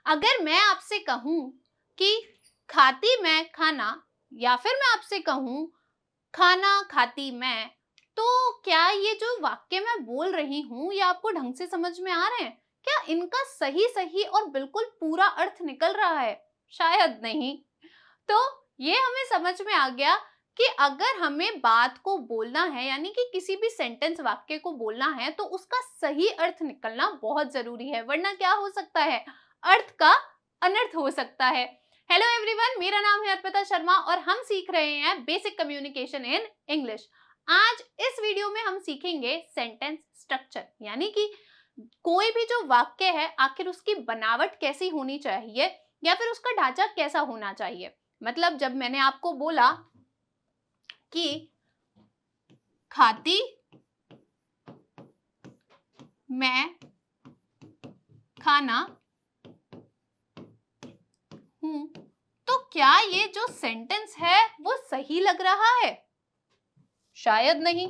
अगर मैं आपसे कहूं कि खाती मैं खाना, या फिर मैं आपसे कहूं खाना खाती मैं, तो क्या ये जो वाक्य मैं बोल रही हूं ये आपको ढंग से समझ में आ रहे हैं? क्या इनका सही सही और बिल्कुल पूरा अर्थ निकल रहा है? शायद नहीं। तो ये हमें समझ में आ गया कि अगर हमें बात को बोलना है, यानी कि किसी भी सेंटेंस वाक्य को बोलना है, तो उसका सही अर्थ निकलना बहुत जरूरी है, वरना क्या हो सकता है, अर्थ का अनर्थ हो सकता है। हेलो एवरीवन, मेरा नाम है अर्पिता शर्मा और हम सीख रहे हैं बेसिक कम्युनिकेशन इन इंग्लिश। आज इस वीडियो में हम सीखेंगे सेंटेंस स्ट्रक्चर, यानी कि कोई भी जो वाक्य है आखिर उसकी बनावट कैसी होनी चाहिए या फिर उसका ढांचा कैसा होना चाहिए। मतलब जब मैंने आपको बोला कि खाती मैं खाना हूं, तो क्या ये जो सेंटेंस है वो सही लग रहा है? शायद नहीं।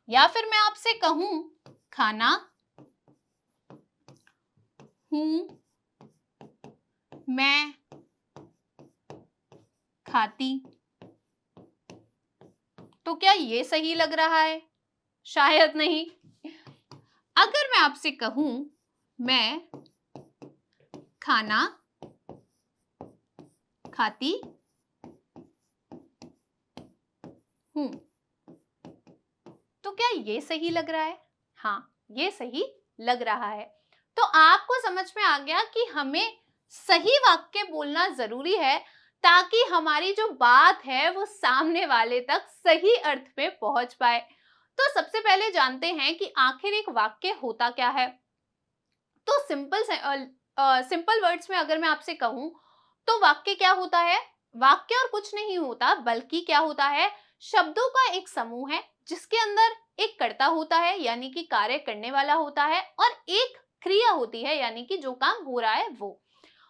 या फिर मैं आपसे कहूं खाना हूं मैं खाती, तो क्या ये सही लग रहा है? शायद नहीं। अगर मैं आपसे कहूं मैं खाना खाती हूं, तो क्या ये सही लग रहा है? हाँ, ये सही लग रहा है। तो आपको समझ में आ गया कि हमें सही वाक्य बोलना जरूरी है ताकि हमारी जो बात है वो सामने वाले तक सही अर्थ में पहुंच पाए। तो सबसे पहले जानते हैं कि आखिर एक वाक्य होता क्या है। तो सिंपल वर्ड्स में अगर मैं आपसे कहूं तो वाक्य क्या होता है? वाक्य और कुछ नहीं होता बल्कि क्या होता है, शब्दों का एक समूह है जिसके अंदर एक कर्ता होता है यानी कि कार्य करने वाला होता है, और एक क्रिया होती है यानी कि जो काम हो रहा है वो।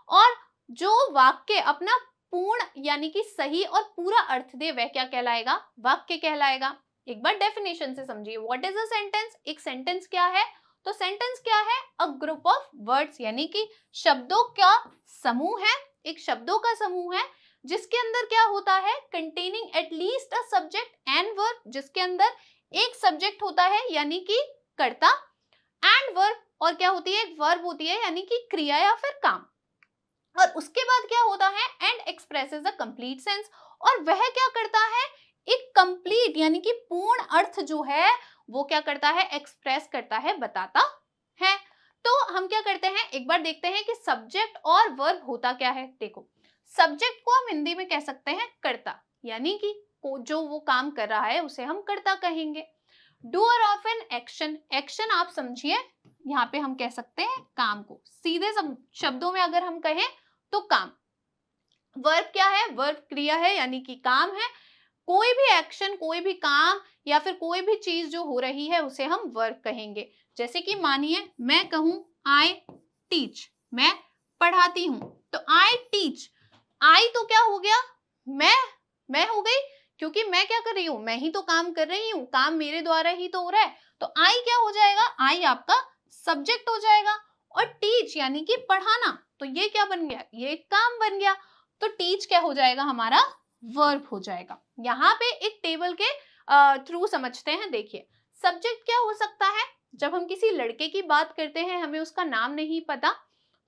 और जो वाक्य अपना पूर्ण यानी कि सही और पूरा अर्थ दे वह क्या कहलाएगा? वाक्य कहलाएगा। एक बार डेफिनेशन से समझिए, व्हाट इज अ सेंटेंस? एक सेंटेंस क्या है? तो सेंटेंस क्या है? अ ग्रुप ऑफ वर्ड्स, यानी कि शब्दों का समूह है। एक शब्दों का समूह है जिसके अंदर क्या होता है, containing at least a subject and verb, जिसके अंदर एक सब्जेक्ट होता है यानी कि कर्ता, एंड वर्ब, और क्या होती है, एक वर्ब होती है यानी कि क्रिया या फिर काम। और उसके बाद क्या होता है, and expresses a complete sense, और वह क्या करता है, एक कंप्लीट यानी कि पूर्ण अर्थ जो है वो क्या करता है, एक्सप्रेस करता है, बताता है। तो हम क्या करते हैं, एक बार देखते हैं कि सब्जेक्ट और वर्ब होता क्या है। देखो, सब्जेक्ट को हम हिंदी में कह सकते हैं कर्ता, यानी कि जो वो काम कर रहा है उसे हम कर्ता कहेंगे। Doer of an action, action आप समझिए, यहाँ पे हम कह सकते हैं काम को। सीधे शब्दों में अगर हम कहें तो काम। वर्ब क्या है? वर्ब क्रिया है यानी कि काम है। कोई भी एक्शन, कोई भी काम या फिर कोई भी चीज जो हो रही है उसे हम वर्ब कहेंगे। जैसे कि मानिए मैं कहूं आई टीच, मैं पढ़ाती हूं, तो आई टीच, आई तो क्या हो गया, मैं हो गई, क्योंकि मैं क्या कर रही हूं, मैं ही तो काम कर रही हूं, काम मेरे द्वारा ही तो हो रहा है। तो आई क्या हो जाएगा, आई आपका सब्जेक्ट हो जाएगा। और टीच यानी कि पढ़ाना, तो ये क्या बन गया, ये काम बन गया। तो टीच क्या हो जाएगा, हमारा वर्ब हो जाएगा। यहाँ पे एक टेबल के थ्रू समझते हैं। देखिए, सब्जेक्ट क्या हो सकता है, जब हम किसी लड़के की बात करते हैं, हमें उसका नाम नहीं पता,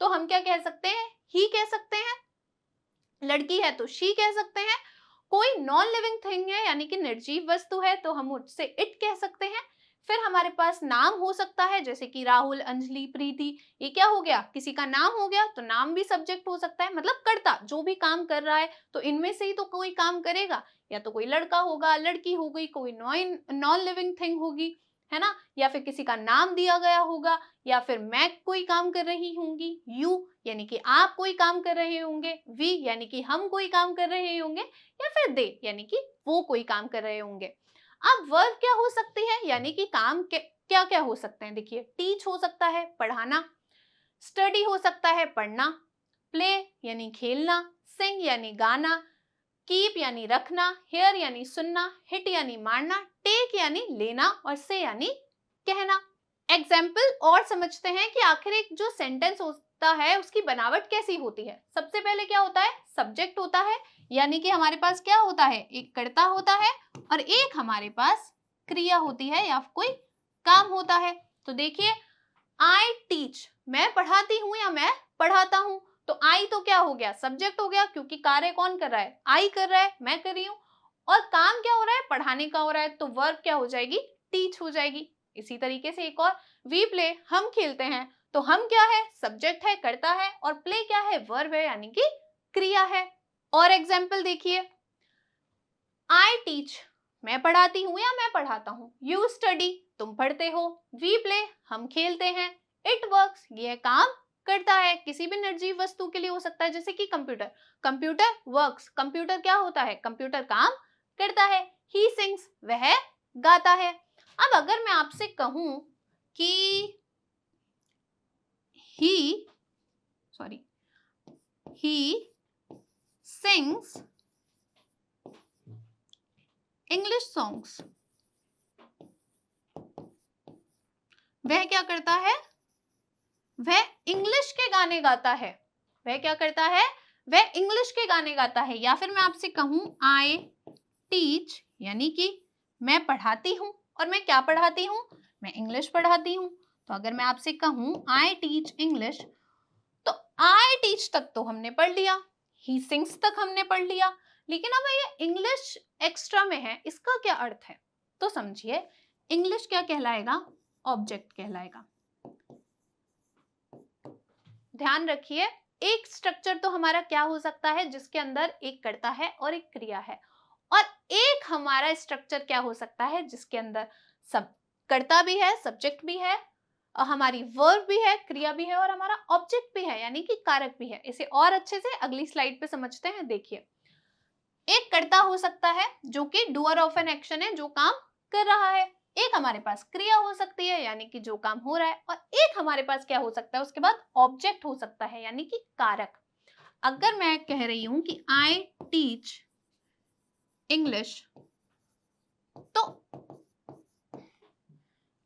तो हम क्या कह सकते हैं, ही कह सकते हैं। लड़की है तो शी कह सकते हैं। कोई नॉन लिविंग थिंग है यानी कि निर्जीव वस्तु है तो हम उससे इट कह सकते हैं। फिर हमारे पास नाम हो सकता है, जैसे कि राहुल, अंजलि, प्रीति, ये क्या हो गया, किसी का नाम हो गया, तो नाम भी सब्जेक्ट हो सकता है, मतलब कर्ता जो भी काम कर रहा है, तो इनमें से ही तो कोई काम करेगा। या तो कोई लड़का होगा, लड़की हो गई, कोई नॉन लिविंग थिंग होगी, है ना, या फिर किसी का नाम दिया गया होगा, या फिर मैं कोई काम कर रही होंगी, यू यानी कि आप कोई काम कर रहे होंगे, वी यानी कि हम कोई काम कर रहे होंगे, या फिर दे यानी कि वो कोई काम कर रहे होंगे। अब वर्ब क्या हो सकती है, यानी कि काम क्या क्या हो सकते हैं। देखिए, टीच हो सकता है पढ़ाना, स्टडी हो सकता है पढ़ना, प्ले यानी खेलना, सिंग यानी गाना, कीप यानी रखना, हेयर यानी सुनना, हिट यानी मारना, टेक यानी लेना, और से यानी कहना। एग्जाम्पल और समझते हैं कि आखिर एक जो सेंटेंस होता है उसकी बनावट कैसी होती है। सबसे पहले क्या होता है, सब्जेक्ट होता है, यानी कि हमारे पास क्या होता है, एक कर्ता होता है और एक हमारे पास क्रिया होती है या कोई काम होता है। तो देखिए, आई टीच, मैं पढ़ाती हूँ या मैं पढ़ाता हूँ। तो आई तो क्या हो गया, सब्जेक्ट हो गया, क्योंकि कार्य कौन कर रहा है, आई कर रहा है, मैं कर रही हूँ। और काम क्या हो रहा है, पढ़ाने का हो रहा है, तो वर्ब क्या हो जाएगी, टीच हो जाएगी। इसी तरीके से एक और, वी प्ले, हम खेलते हैं, तो हम क्या है, सब्जेक्ट है, करता है, और प्ले क्या है, वर्ब है, यानी कि क्रिया है। और एग्जाम्पल देखिए, आई टीच, मैं पढ़ाती हूँ या मैं पढ़ाता हूँ। यू स्टडी, तुम पढ़ते हो। वी प्ले, हम खेलते हैं। इट वर्क्स, यह काम करता है। किसी भी निर्जीव वस्तु के लिए हो सकता है, जैसे कि कंप्यूटर, कंप्यूटर वर्क्स, कंप्यूटर क्या होता है, कंप्यूटर काम करता है। ही सिंग्स, वह गाता है। अब अगर मैं आपसे कहूं कि ही सिंग्स इंग्लिश सॉन्ग्स, वह क्या करता है, वह इंग्लिश के गाने गाता है। वह क्या करता है, वह इंग्लिश के गाने गाता है। या फिर मैं आपसे कहूं आई टीच, यानी कि मैं पढ़ाती हूं, और मैं क्या पढ़ाती हूं, मैं इंग्लिश पढ़ाती हूं। तो अगर मैं आपसे कहूं आई टीच इंग्लिश, तो आई टीच तक तो हमने पढ़ लिया, ही सिंग्स तक हमने पढ़ लिया, लेकिन अब ये इंग्लिश एक्स्ट्रा में है, इसका क्या अर्थ है। तो समझिए, इंग्लिश क्या कहलाएगा, ऑब्जेक्ट कहलाएगा। ध्यान रखिए, एक स्ट्रक्चर तो हमारा क्या हो सकता है, जिसके अंदर एक कर्ता है और एक क्रिया है, और एक हमारा स्ट्रक्चर क्या हो सकता है, जिसके अंदर सब कर्ता भी है, सब्जेक्ट भी है, और हमारी वर्ब भी है, क्रिया भी है, और हमारा ऑब्जेक्ट भी है, यानी कि कारक भी है। इसे और अच्छे से अगली स्लाइड पे समझते हैं। देखिए, एक कर्ता हो सकता है जो कि डूअर ऑफ एन एक्शन है, जो काम कर रहा है। एक हमारे पास क्रिया हो सकती है, यानी कि जो काम हो रहा है, और एक हमारे पास क्या हो सकता है, उसके बाद ऑब्जेक्ट हो सकता है, यानी कि कारक। अगर मैं कह रही हूं कि आई टीच इंग्लिश, तो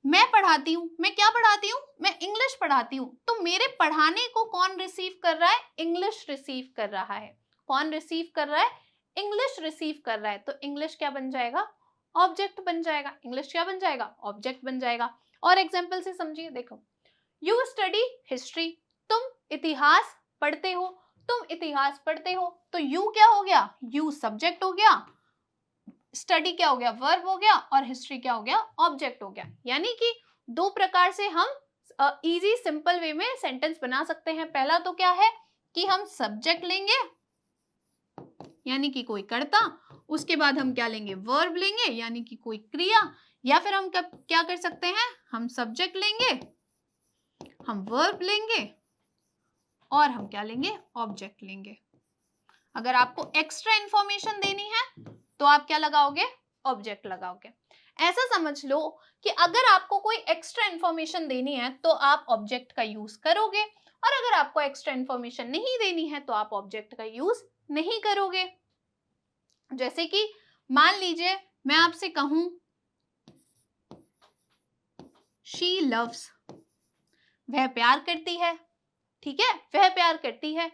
मैं पढ़ाती हूं, मैं क्या पढ़ाती हूं, मैं इंग्लिश पढ़ाती हूं। तो मेरे पढ़ाने को कौन रिसीव कर रहा है, इंग्लिश रिसीव कर रहा है। कौन रिसीव कर रहा है, इंग्लिश रिसीव कर रहा है। तो इंग्लिश क्या बन जाएगा, ऑब्जेक्ट बन जाएगा। इंग्लिश क्या बन जाएगा, ऑब्जेक्ट बन जाएगा। और एग्जाम्पल से समझिए, देखो, यू स्टडी हिस्ट्री, तुम इतिहास पढ़ते हो, तुम इतिहास पढ़ते हो। तो यू क्या हो गया, यू सब्जेक्ट हो गया, स्टडी क्या हो गया, वर्ब हो गया, और हिस्ट्री क्या हो गया, ऑब्जेक्ट हो गया। यानी कि दो प्रकार से हम इजी सिंपल वे में सेंटेंस बना सकते हैं। पहला तो क्या है कि हम सब्जेक्ट लेंगे, यानी कि कोई कर्ता, उसके बाद हम क्या लेंगे, वर्ब लेंगे, यानी कि कोई क्रिया, या फिर हम क्या कर सकते हैं, हम सब्जेक्ट लेंगे, हम वर्ब लेंगे, और हम क्या लेंगे, ऑब्जेक्ट लेंगे। अगर आपको एक्स्ट्रा इंफॉर्मेशन देनी है तो आप क्या लगाओगे, ऑब्जेक्ट लगाओगे। ऐसा समझ लो कि अगर आपको कोई एक्स्ट्रा इंफॉर्मेशन देनी है तो आप ऑब्जेक्ट का यूज करोगे, और अगर आपको एक्स्ट्रा इंफॉर्मेशन नहीं देनी है तो आप ऑब्जेक्ट का यूज नहीं करोगे। जैसे कि मान लीजिए मैं आपसे कहूं शी लव्स, वह प्यार करती है, ठीक है, वह प्यार करती है।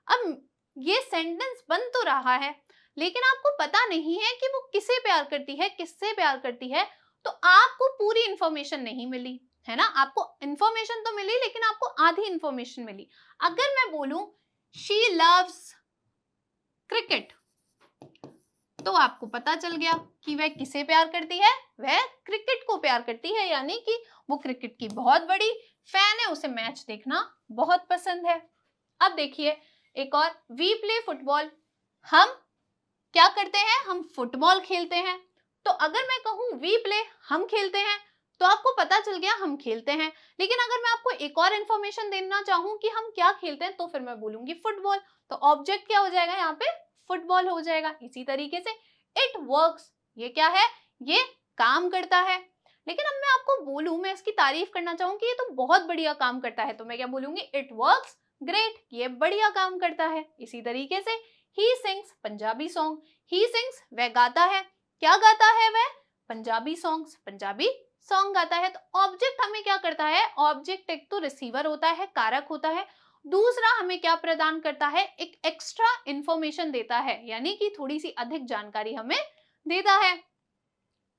अब ये सेंटेंस बन तो रहा है, लेकिन आपको पता नहीं है कि वो किसे प्यार करती है, किससे प्यार करती है, तो आपको पूरी इंफॉर्मेशन नहीं मिली, है ना। आपको इंफॉर्मेशन तो मिली, लेकिन आपको आधी इंफॉर्मेशन मिली। अगर मैं बोलूं शी लव्स क्रिकेट, तो आपको पता चल गया कि वह किसे प्यार करती है, वह क्रिकेट को प्यार करती है, यानी कि वो क्रिकेट की बहुत बड़ी फैन है, उसे मैच देखना बहुत पसंद है। अब देखिए एक और, वी प्ले फुटबॉल, हम क्या करते हैं, हम फुटबॉल खेलते हैं। तो अगर मैं कहूं वी प्ले, हम खेलते हैं, तो आपको पता चल गया हम खेलते हैं। लेकिन अगर मैं आपको एक और इंफॉर्मेशन देना चाहूं कि हम क्या खेलते हैं, तो फिर मैं बोलूंगी फुटबॉल। तो ऑब्जेक्ट क्या हो जाएगा यहाँ पे, फुटबॉल हो जाएगा। इसी तरीके से इट वर्क्स, ये क्या है, ये काम करता है। लेकिन अब मैं आपको बोलूं, मैं इसकी तारीफ करना चाहूं कि ये तो बहुत बढ़िया काम करता है, तो मैं क्या बोलूंगी, इट वर्क्स ग्रेट, ये बढ़िया काम करता है। इसी तरीके से he sings, Punjabi song, he sings, वह गाता है, क्या गाता है वह, पंजाबी सॉन्ग्स, पंजाबी सॉन्ग गाता है। तो ऑब्जेक्ट हमें क्या करता है, ऑब्जेक्ट एक तो रिसीवर होता है, कारक होता है, दूसरा हमें क्या प्रदान करता है, एक एक्स्ट्रा इंफॉर्मेशन देता है, यानी कि थोड़ी सी अधिक जानकारी हमें देता है।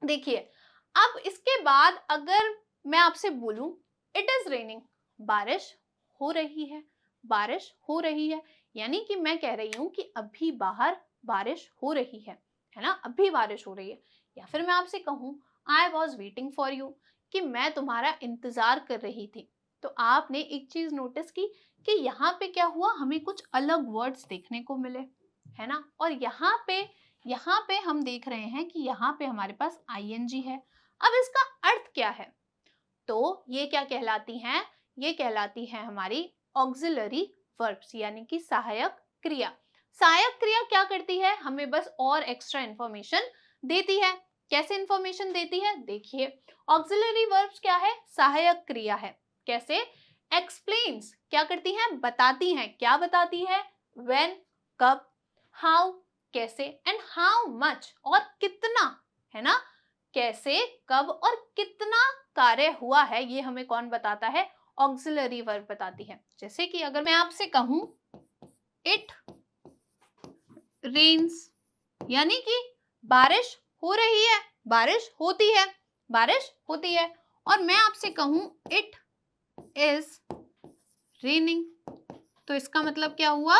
देखिए अब इसके बाद अगर मैं आपसे बोलूं इट इज रेनिंग, बारिश हो रही है, बारिश हो रही है, यानी कि मैं कह रही हूं कि अभी बाहर बारिश हो रही है ना, अभी बारिश हो रही है। या फिर मैं आपसे कहूं I was waiting for you, कि मैं तुम्हारा इंतजार कर रही थी। तो आपने एक चीज नोटिस की कि यहाँ पे क्या हुआ, हमें कुछ अलग वर्ड्स देखने को मिले, है ना। और यहाँ पे हम देख रहे हैं कि यहाँ पे हमारे पास ing है। अब इसका अर्थ क्या है, तो ये क्या कहलाती हैं, ये कहलाती है हमारी ऑक्सिलरी वर्ब्स, यानी कि सहायक क्रिया। सहायक क्रिया क्या करती है, हमें बस और एक्स्ट्रा इंफॉर्मेशन देती है। कैसे इंफॉर्मेशन देती है, देखिए ऑक्सिलरी वर्ब्स क्या है, सहायक क्रिया है। कैसे, एक्सप्लेन्स क्या करती हैं, बताती हैं। क्या बताती है, व्हेन कब, हाउ कैसे, एंड हाउ मच और कितना, है ना। कैसे, कब और कितना कार्य हुआ है, ये हमें कौन बताता है, ऑक्सिलरी वर्ब बताती है। जैसे कि अगर मैं आपसे कहूं इट रेन्स, यानी कि बारिश हो रही है, बारिश होती है, बारिश होती है। और मैं आपसे कहूं इट इज रेनिंग, तो इसका मतलब क्या हुआ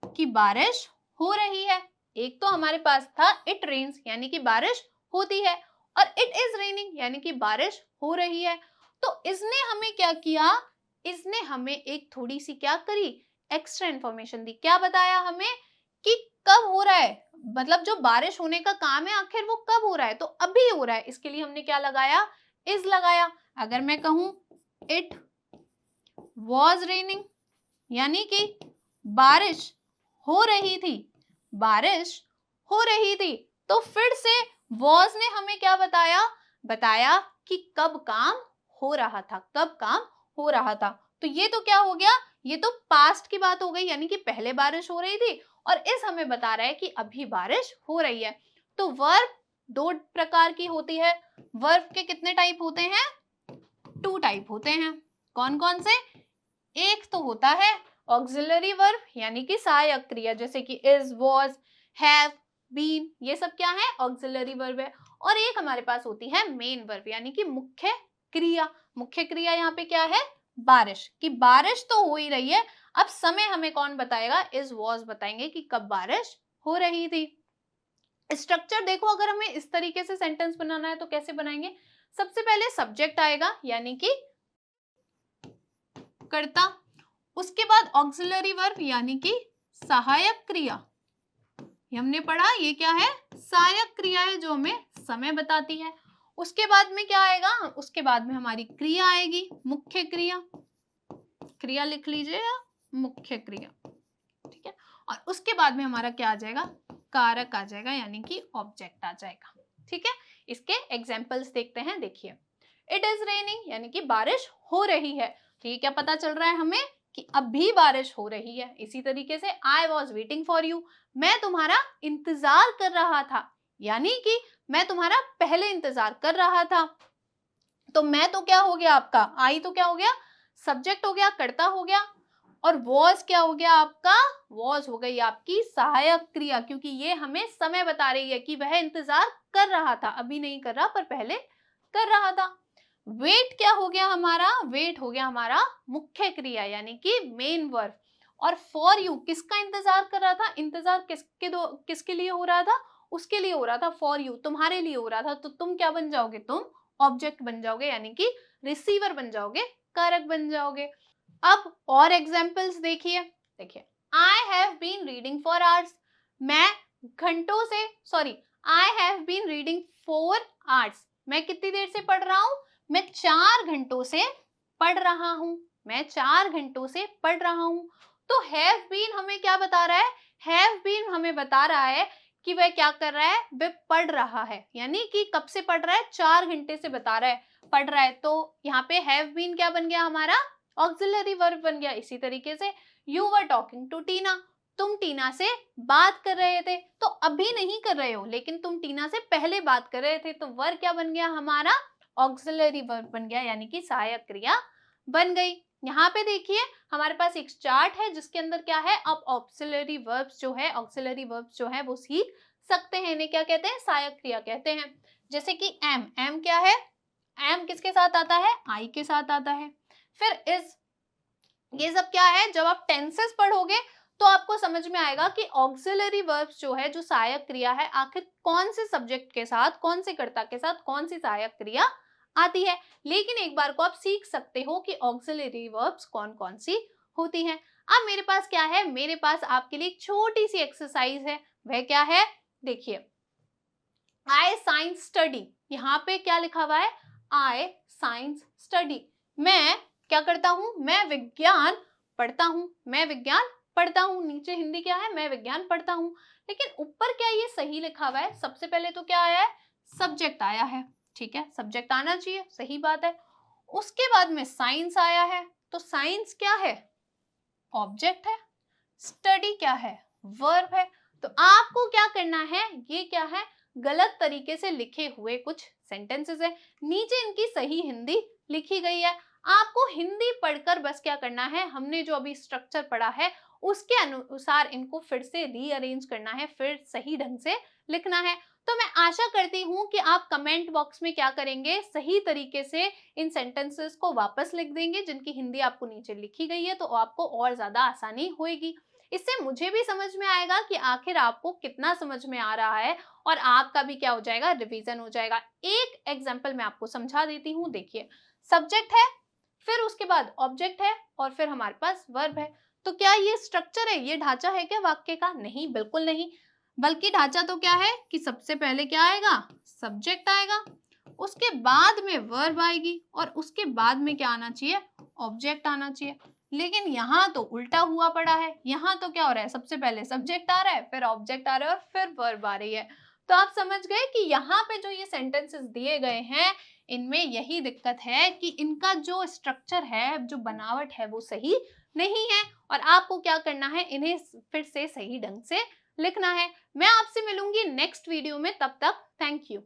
कि बारिश हो रही है। एक तो हमारे पास था इट रेन्स यानी कि बारिश होती है, और इट इज रेनिंग यानी कि बारिश हो रही है। तो इसने हमें क्या किया, इसने हमें एक थोड़ी सी क्या करी, एक्स्ट्रा इंफॉर्मेशन दी। क्या बताया हमें कि कब हो रहा है, मतलब जो बारिश होने का काम है आखिर वो कब हो रहा है, तो अभी हो रहा है। इसके लिए हमने क्या लगाया, इज लगाया। अगर मैं कहूं इट वॉज रेनिंग, यानी कि बारिश हो रही थी, बारिश हो रही थी, तो फिर से वॉज ने हमें क्या बताया, बताया कि कब काम हो रहा था, कब काम हो रहा था। तो ये तो क्या हो गया, ये तो पास्ट की बात हो गई, यानी कि पहले बारिश हो रही थी, और इस हमें बता रहा है कि अभी बारिश हो रही है। तो वर्ब दो प्रकार की होती है। वर्ब के कितने टाइप होते हैं, 2 टाइप होते हैं। कौन कौन से, एक तो होता है ऑक्सिलरी वर्ब यानी कि सहायक क्रिया, जैसे कि इज, वॉज, हैव, बीन, ये सब क्या है, ऑक्सिलरी वर्ब है। और एक हमारे पास होती है मेन वर्ब यानी कि मुख्य क्रिया। मुख्य क्रिया यहाँ पे क्या है, बारिश, कि बारिश तो हो ही रही है, अब समय हमें कौन बताएगा, इज, वॉज बताएंगे कि कब बारिश हो रही थी। स्ट्रक्चर देखो, अगर हमें इस तरीके से सेंटेंस बनाना है तो कैसे बनाएंगे, सबसे पहले सब्जेक्ट आएगा यानी कि कर्ता, उसके बाद ऑक्सिलरी वर्ब यानी कि सहायक क्रिया, ये हमने पढ़ा, ये क्या है, सहायक क्रिया है जो हमें समय बताती है। उसके बाद में क्या आएगा, उसके बाद में हमारी क्रिया आएगी, मुख्य क्रिया, क्रिया लिख लीजिए या मुख्य क्रिया, ठीक है। और उसके बाद में हमारा क्या आ जाएगा, कारक आ जाएगा यानी कि ऑब्जेक्ट आ जाएगा, ठीक है। इसके एग्जांपल्स देखते हैं। देखिए इट इज रेनिंग यानी कि बारिश हो रही है, तो ये क्या पता चल रहा है हमें कि अभी बारिश हो रही है। इसी तरीके से I was waiting for you, मैं तुम्हारा इंतजार कर रहा था, यानी कि मैं तुम्हारा पहले इंतजार कर रहा था। तो मैं तो क्या हो गया आपका, आई तो क्या हो गया, सब्जेक्ट हो गया, कर्ता हो गया, और वॉज क्या हो गया आपका, वॉज हो गई आपकी सहायक क्रिया, क्योंकि ये हमें समय बता रही है कि वह इंतजार कर रहा था, अभी नहीं कर रहा पर पहले कर रहा था। वेट क्या हो गया हमारा, वेट हो गया हमारा मुख्य क्रिया यानी कि मेन वर्ब। और फॉर यू किसका इंतजार कर रहा था, इंतजार किसके लिए हो रहा था, उसके लिए हो रहा था, फॉर यू तुम्हारे लिए हो रहा था। तो तुम क्या बन जाओगे, तुम ऑब्जेक्ट बन जाओगे यानी कि रिसीवर बन जाओगे, कारक बन जाओगे। अब और एग्जाम्पल्स देखिए, देखिए I have been reading for hours, मैं घंटों से, sorry I have been reading for hours, मैं कितनी देर से पढ़ रहा हूं, मैं 4 घंटों से पढ़ रहा हूं, मैं 4 घंटों से पढ़ रहा हूं। तो हैव बीन हमें क्या बता रहा है, हैव बीन हमें बता रहा है कि वह क्या कर रहा है, वह पढ़ रहा है, यानी कि कब से पढ़ रहा है, 4 घंटे से बता रहा है पढ़ रहा है। तो यहाँ पे हैव बीन क्या बन गया हमारा, ऑक्सिलरी वर्ब बन गया। इसी तरीके से यू वर टॉकिंग टू टीना, तुम टीना से बात कर रहे थे, तो अभी नहीं कर रहे हो लेकिन तुम टीना से पहले बात कर रहे थे, तो वर्ब क्या बन गया हमारा, ऑक्सिलरी वर्ब बन गया, यानी कि सहायक क्रिया बन गई। यहाँ पे देखिए हमारे पास एक चार्ट है जिसके अंदर क्या है, अब ऑक्सिलरी वर्ब्स जो है वो सीख सकते हैं। इन्हें क्या कहते हैं, सहायक क्रिया कहते हैं। जैसे कि एम क्या है, एम किसके साथ आता है, आई के साथ आता है। फिर इज, ये सब क्या है, जब आप टेंसेस पढ़ोगे तो आपको समझ में आएगा कि ऑक्सिलरी वर्ब्स जो है, जो सहायक क्रिया है, आखिर कौन से सब्जेक्ट के साथ, कौन से कर्ता के साथ कौन सी सहायक क्रिया आती है। लेकिन एक बार को आप सीख सकते हो कि ऑक्सिलरी वर्ब्स कौन कौन सी होती हैं। अब मेरे पास क्या है, मेरे पास आपके लिए एक छोटी सी एक्सरसाइज है। वह क्या है, देखिए, आई साइंस स्टडी, यहाँ पे क्या लिखा हुआ है, आई साइंस स्टडी। मैं क्या करता हूं, मैं विज्ञान पढ़ता हूं, मैं विज्ञान पढ़ता हूं। नीचे हिंदी क्या है, मैं विज्ञान पढ़ता हूं। लेकिन ऊपर क्या ये सही लिखा हुआ है, सबसे पहले तो क्या आया है, सब्जेक्ट आया है। ठीक है, सब्जेक्ट आना चाहिए, सही बात है। उसके बाद में साइंस आया है, तो साइंस क्या है, ऑब्जेक्ट है। स्टडी क्या है, वर्ब है। तो आपको क्या करना है, ये क्या है, गलत तरीके से लिखे हुए कुछ सेंटेंसेस है, नीचे इनकी सही हिंदी लिखी गई है। आपको हिंदी पढ़कर बस क्या करना है, हमने जो अभी स्ट्रक्चर पढ़ा है उसके अनुसार इनको फिर से रीअरेंज करना है, फिर सही ढंग से लिखना है। तो मैं आशा करती हूँ कि आप कमेंट बॉक्स में क्या करेंगे, सही तरीके से इन सेंटेंसेस को वापस लिख देंगे जिनकी हिंदी आपको नीचे लिखी गई है, तो आपको और ज्यादा आसानी होगी। इससे मुझे भी समझ में आएगा कि आखिर आपको कितना समझ में आ रहा है, और आपका भी क्या हो जाएगा, रिवीजन हो जाएगा। एक एग्जांपल मैं आपको समझा देती हूँ। देखिए, सब्जेक्ट है, फिर उसके बाद ऑब्जेक्ट है, और फिर हमारे पास वर्ब है। तो क्या ये स्ट्रक्चर है, ये ढांचा है क्या वाक्य का, नहीं, बिल्कुल नहीं। बल्कि ढांचा तो क्या है कि सबसे पहले क्या आएगा, सब्जेक्ट आएगा, उसके बाद में वर्ब आएगी, और उसके बाद में क्या आना चाहिए, ऑब्जेक्ट आना चाहिए। लेकिन यहाँ तो उल्टा हुआ पड़ा है, यहाँ तो क्या हो रहा है, सबसे पहले सब्जेक्ट आ रहा है, फिर ऑब्जेक्ट आ रहा है, और फिर वर्ब आ रही है। तो आप समझ गए कि यहाँ पे जो ये सेंटेंसेस दिए गए हैं, इनमें यही दिक्कत है कि इनका जो स्ट्रक्चर है, जो बनावट है, वो सही नहीं है, और आपको क्या करना है, इन्हें फिर से सही ढंग से लिखना है। मैं आपसे मिलूंगी नेक्स्ट वीडियो में, तब तक थैंक यू।